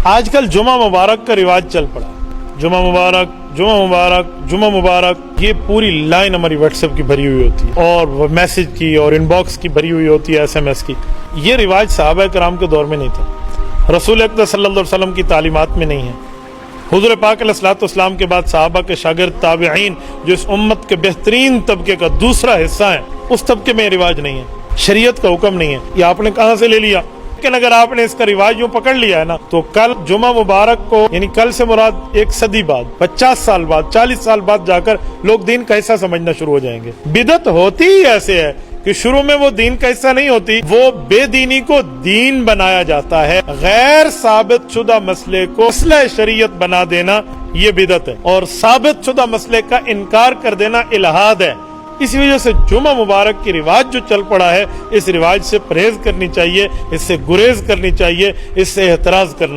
आजकल जुमा मुबारक का रिवाज चल पड़ा। जुमा मुबारक, जुमा मुबारक, जुमा मुबारक, ये पूरी लाइन हमारी व्हाट्सएप की भरी हुई होती है और मैसेज की और इनबॉक्स की भरी हुई होती है, SMS की। ये रिवाज सहाबा कराम के दौर में नहीं था, रसूल अकरम सल्लल्लाहु अलैहि वसल्लम की तालीमात में नहीं है। हुज़ूर पाक अलैहिस्सलाम के बाद सहाबा के शागिर्द ताबिईन जो इस उम्मत के बेहतरीन तबके का दूसरा हिस्सा है, उस तबके में रिवाज नहीं है, शरीयत का हुक्म नहीं है। ये आपने कहां से ले लिया? लेकिन अगर आपने इसका रिवाज यूं पकड़ लिया है ना, तो कल जुमा मुबारक को, यानी कल से मुराद 1 सदी बाद, 50 साल बाद, 40 साल बाद जाकर लोग दीन का हिस्सा समझना शुरू हो जाएंगे। बिदअत होती ही ऐसे है कि शुरू में वो दीन का हिस्सा नहीं होती, वो बेदीनी को दीन बनाया जाता है। गैर साबित शुदा मसले को मसला शरीयत बना देना ये बिदअत है, और साबित शुदा मसले का इनकार कर देना इल्हाद है। इसी वजह से जुमा मुबारक की रिवाज जो चल पड़ा है, इस रिवाज से परहेज करनी चाहिए, इससे गुरेज करनी चाहिए, इससे एहतराज करना